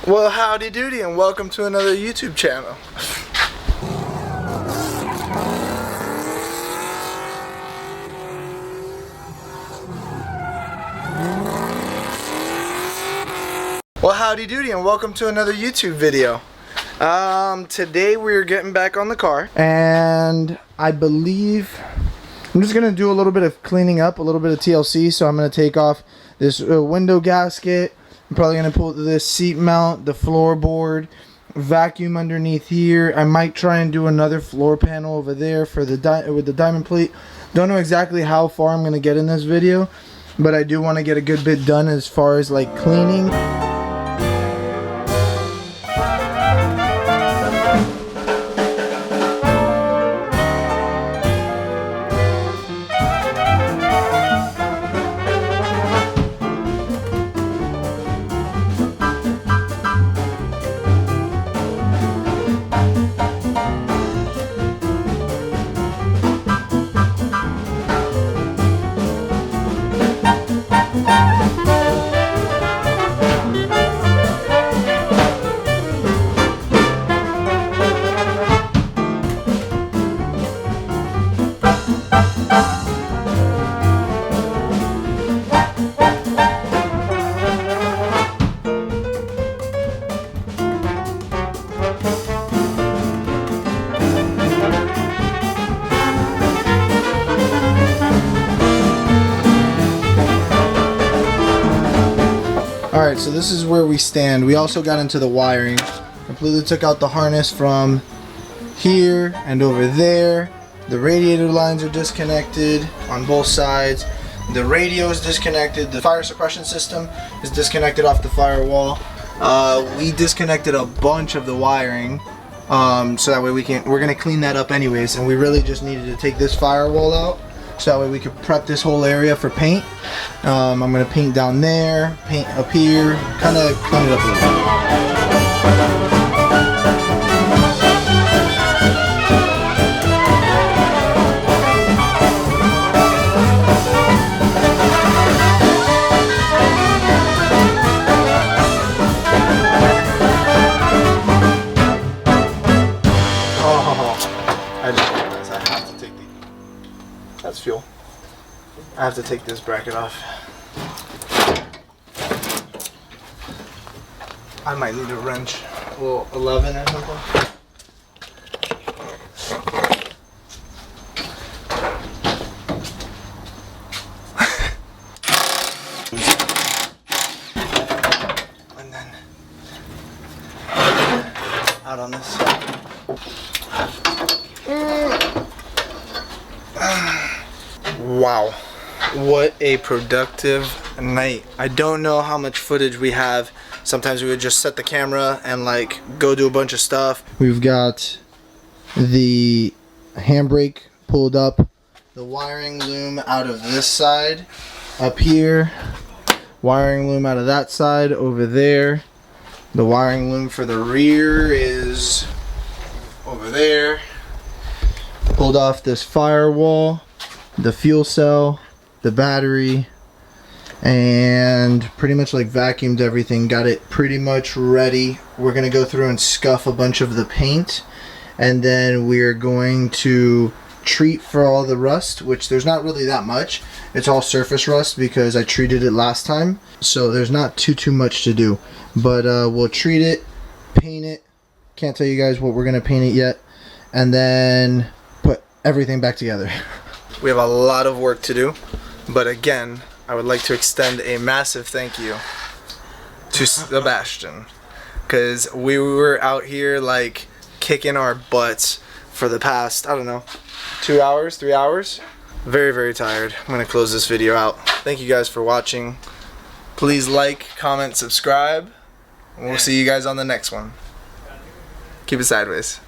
Well, howdy doody and welcome to another YouTube channel. Well, howdy doody and welcome to another YouTube video. Today we're getting back on the car and I believe I'm just gonna do a little bit of cleaning up, a little bit of TLC. So I'm gonna take off this window gasket. I'm probably gonna pull this seat mount, the floorboard, vacuum underneath here. I might try and do another floor panel over there for the with the diamond plate. Don't know exactly how far I'm gonna get in this video, but I do want to get a good bit done as far as like cleaning. Alright, so this is where we stand. We also got into the wiring. Completely took out the harness from here and over there. The radiator lines are disconnected on both sides. The radio is disconnected. The fire suppression system is disconnected off the firewall. We disconnected a bunch of the wiring so that way we're gonna clean that up anyways, and we really just needed to take this firewall out so that way we could prep this whole area for paint. I'm gonna paint down there, paint up here, kind of clean it up a little bit. That's fuel. I have to take this bracket off. I might need a wrench. A little 11 or something. And then out on this. Wow, what a productive night. I don't know how much footage we have. Sometimes we would just set the camera and like go do a bunch of stuff. We've got the handbrake pulled up, the wiring loom out of this side up here, wiring loom out of that side over there. The wiring loom for the rear is over there. Pulled off this firewall, the fuel cell, the battery, and pretty much like vacuumed everything, got it pretty much ready. We're gonna go through and scuff a bunch of the paint, and then we're going to treat for all the rust, which there's not really that much. It's all surface rust because I treated it last time, so there's not too much to do, but we'll treat it, paint it. Can't tell you guys what we're gonna paint it yet, and then put everything back together. We have a lot of work to do, but again, I would like to extend a massive thank you to Sebastian, because we were out here like kicking our butts for the past, I don't know, 2 hours, 3 hours. Very, very tired. I'm going to close this video out. Thank you guys for watching. Please like, comment, subscribe, and we'll see you guys on the next one. Keep it sideways.